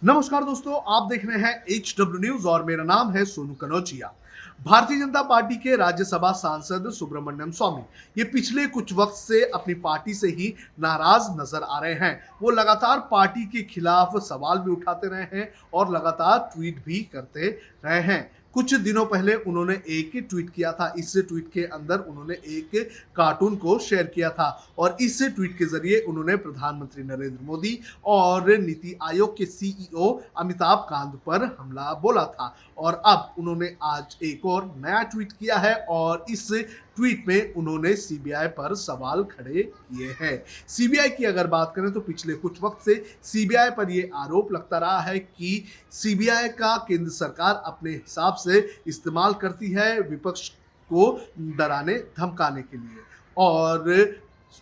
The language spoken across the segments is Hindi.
नमस्कार दोस्तों, आप देख रहे हैं HW न्यूज और मेरा नाम है सोनू कनौजिया। भारतीय जनता पार्टी के राज्यसभा सांसद सुब्रमण्यम स्वामी ये पिछले कुछ वक्त से अपनी पार्टी से ही नाराज नजर आ रहे हैं। वो लगातार पार्टी के खिलाफ सवाल भी उठाते रहे हैं और लगातार ट्वीट भी करते रहे हैं। कुछ दिनों पहले उन्होंने एक ट्वीट किया था। इस ट्वीट के अंदर उन्होंने एक कार्टून को शेयर किया था और इस ट्वीट के जरिए उन्होंने प्रधानमंत्री नरेंद्र मोदी और नीति आयोग के सीईओ अमिताभ कांत पर हमला बोला था। और अब उन्होंने आज एक और नया ट्वीट किया है और इस ट्वीट में उन्होंने सीबीआई पर सवाल खड़े किए हैं। सीबीआई की अगर बात करें तो पिछले कुछ वक्त से सीबीआई पर यह आरोप लगता रहा है कि सीबीआई का केंद्र सरकार अपने हिसाब से इस्तेमाल करती है विपक्ष को डराने धमकाने के लिए। और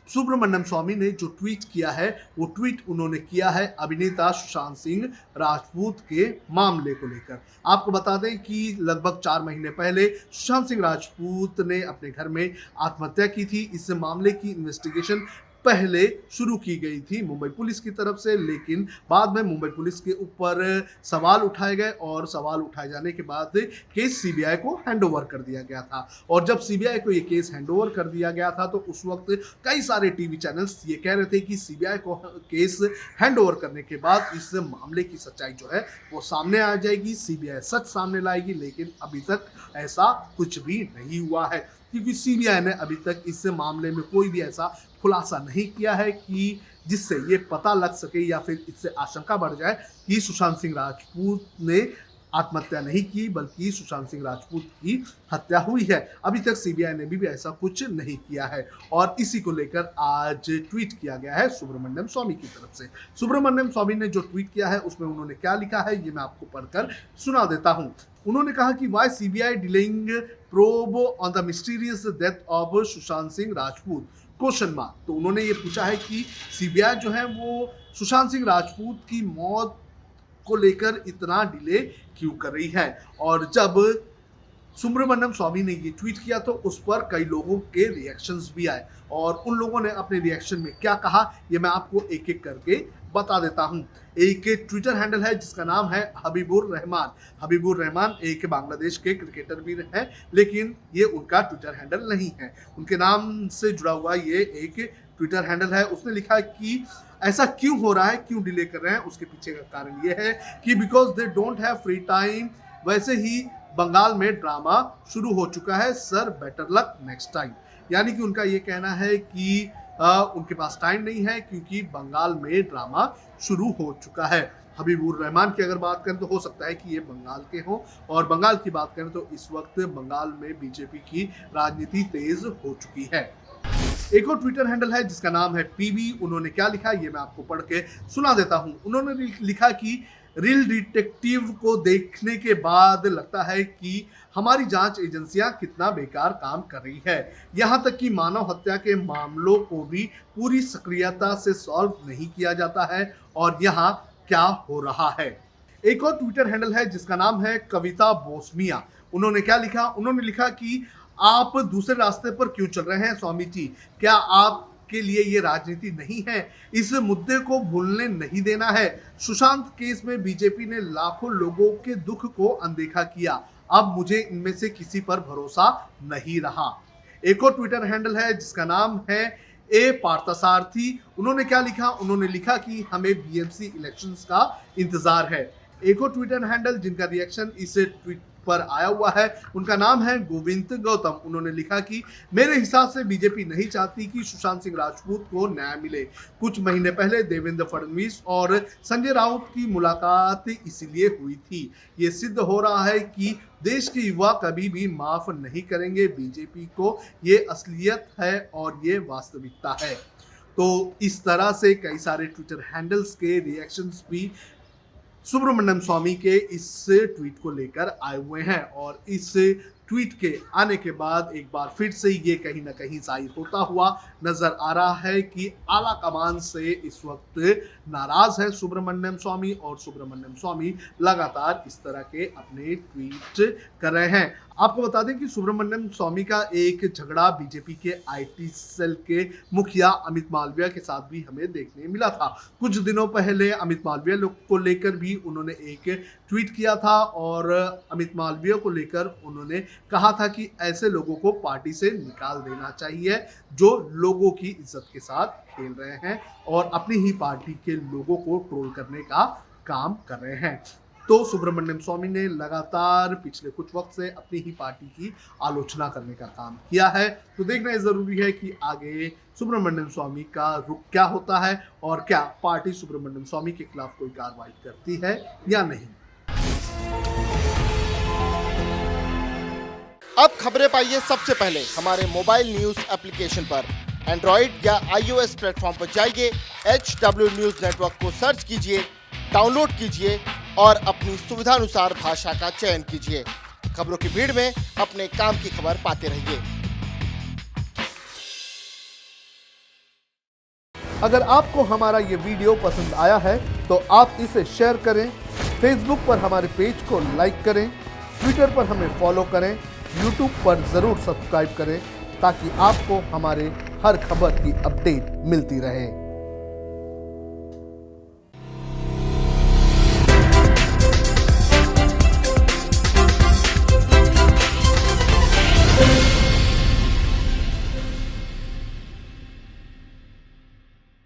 सुब्रमण्यम स्वामी ने जो ट्वीट किया है वो ट्वीट उन्होंने किया है अभिनेता सुशांत सिंह राजपूत के मामले को लेकर। आपको बता दें कि लगभग 4 महीने पहले सुशांत सिंह राजपूत ने अपने घर में आत्महत्या की थी। इस मामले की इन्वेस्टिगेशन पहले शुरू की गई थी मुंबई पुलिस की तरफ से, लेकिन बाद में मुंबई पुलिस के ऊपर सवाल उठाए गए और सवाल उठाए जाने के बाद केस सीबीआई को हैंडओवर कर दिया गया था। और जब सीबीआई को ये केस हैंडओवर कर दिया गया था तो उस वक्त कई सारे टीवी चैनल्स ये कह रहे थे कि सीबीआई को केस हैंडओवर करने के बाद इस मामले की सच्चाई जो है वो सामने आ जाएगी, सीबीआई सच सामने लाएगी। लेकिन अभी तक ऐसा कुछ भी नहीं हुआ है क्योंकि सीबीआई ने अभी तक इस मामले में कोई भी ऐसा खुलासा नहीं किया है कि जिससे ये पता लग सके या फिर इससे आशंका बढ़ जाए कि सुशांत सिंह राजपूत ने आत्महत्या नहीं की बल्कि सुशांत सिंह राजपूत की हत्या हुई है। अभी तक सीबीआई ने भी ऐसा कुछ नहीं किया है और इसी को लेकर आज ट्वीट किया गया है सुब्रमण्यम स्वामी की तरफ से। सुब्रमण्यम स्वामी ने जो ट्वीट किया है उसमें उन्होंने क्या लिखा है ये मैं आपको पढ़कर सुना देता हूं। उन्होंने कहा कि why CBI delaying probe on the mysterious death of Sushant Singh Rajput question mark. तो उन्होंने ये पूछा है कि सीबीआई जो है वो सुशांत सिंह राजपूत की मौत को लेकर इतना डिले क्यों कर रही है। और जब सुब्रमण्यम स्वामी ने ये ट्वीट किया तो उस पर कई लोगों के रिएक्शंस भी आए और उन लोगों ने अपने रिएक्शन में क्या कहा ये मैं आपको एक एक करके बता देता हूं। एक ट्विटर हैंडल है जिसका नाम है हबीबुर रहमान। हबीबुर रहमान एक बांग्लादेश के क्रिकेटर भी हैं, लेकिन ये उनका ट्विटर हैंडल नहीं है। उनके नाम से जुड़ा हुआ ये एक ट्विटर हैंडल है। उसने लिखा कि ऐसा क्यों हो रहा है, क्यों डिले कर रहे हैं, उसके पीछे का कारण ये है कि because they don't have free time. वैसे ही बंगाल में ड्रामा शुरू हो चुका है, sir better luck next time. यानी कि उनका ये कहना है कि उनके पास टाइम नहीं है क्योंकि बंगाल में ड्रामा शुरू हो चुका है। हबीबुर रहमान की अगर बात करें तो हो सकता है कि ये बंगाल के हों और बंगाल की बात करें तो इस वक्त बंगाल में बीजेपी की राजनीति तेज हो चुकी है। एक और ट्विटर हैंडल है जिसका नाम है पीबी। उन्होंने क्या लिखा ये मैं आपको पढ़ के सुना देता हूं। उन्होंने लिखा कि रियल डिटेक्टिव को देखने के बाद लगता है कि हमारी जांच एजेंसियां कितना बेकार काम कर रही है। यहां तक कि मानव हत्या के मामलों को भी पूरी सक्रियता से सॉल्व नहीं किया जाता है और यहां क्या हो रहा है। एक और ट्विटर हैंडल है जिसका नाम है कविता बोस्मिया। उन्होंने क्या लिखा, उन्होंने लिखा कि आप दूसरे रास्ते पर क्यों चल रहे हैं स्वामी जी, क्या आपके लिए ये राजनीति नहीं है। इस मुद्दे को भूलने नहीं देना है। सुशांत केस में बीजेपी ने लाखों लोगों के दुख को अनदेखा किया, अब मुझे इनमें से किसी पर भरोसा नहीं रहा। एक और ट्विटर हैंडल है जिसका नाम है ए पार्थसारथी। उन्होंने क्या लिखा, उन्होंने लिखा कि हमें बीएमसी इलेक्शंस का इंतजार है। एक और ट्विटर हैंडल जिनका रिएक्शन इस ट्वीट पर आया हुआ है उनका नाम है गोविंद गौतम। उन्होंने लिखा कि मेरे हिसाब से बीजेपी नहीं चाहती कि सुशांत सिंह राजपूत को न्याय मिले। कुछ महीने पहले देवेंद्र फडणवीस और संजय राउत की मुलाकात इसीलिए हुई थी। ये सिद्ध हो रहा है कि देश के युवा कभी भी माफ नहीं करेंगे बीजेपी को। ये असलियत है और ये वास्तविकता है। तो इस तरह से कई सारे ट्विटर हैंडल्स के रिएक्शंस भी सुब्रमण्यम स्वामी के इस ट्वीट को लेकर आए हुए हैं और इस ट्वीट के आने के बाद एक बार फिर से ये कहीं ना कहीं जाहिर होता हुआ नजर आ रहा है कि आला कमान से इस वक्त नाराज है सुब्रमण्यम स्वामी, और सुब्रमण्यम स्वामी लगातार इस तरह के अपने ट्वीट कर रहे हैं। आपको बता दें कि सुब्रमण्यम स्वामी का एक झगड़ा बीजेपी के आईटी सेल के मुखिया अमित मालवीय के साथ भी हमें देखने मिला था। कुछ दिनों पहले अमित मालवीय को लेकर भी उन्होंने एक ट्वीट किया था, और अमित मालवीय को लेकर उन्होंने कहा था कि ऐसे लोगों को पार्टी से निकाल देना चाहिए जो लोगों की इज्जत के साथ खेल रहे हैं और अपनी ही पार्टी के लोगों को ट्रोल करने का काम कर रहे हैं। तो सुब्रमण्यम स्वामी ने लगातार पिछले कुछ वक्त से अपनी ही पार्टी की आलोचना करने का काम किया है। तो देखना ये जरूरी है कि आगे सुब्रमण्यम स्वामी का रुख क्या होता है और क्या पार्टी सुब्रमण्यम स्वामी के खिलाफ कोई कार्रवाई करती है या नहीं। अब खबरें पाइए सबसे पहले हमारे मोबाइल न्यूज एप्लीकेशन पर। एंड्रॉइड या iOS प्लेटफॉर्म पर जाइए, HW न्यूज नेटवर्क को सर्च कीजिए, डाउनलोड कीजिए और अपनी सुविधानुसार भाषा का चयन कीजिए। खबरों की भीड़ में अपने काम की खबर पाते रहिए। अगर आपको हमारा ये वीडियो पसंद आया है तो आप इसे शेयर करें, फेसबुक पर हमारे पेज को लाइक करें, ट्विटर पर हमें फॉलो करें, यूट्यूब पर ज़रूर सब्सक्राइब करें ताकि आपको हमारे हर खबर की अपडेट मिलती रहे।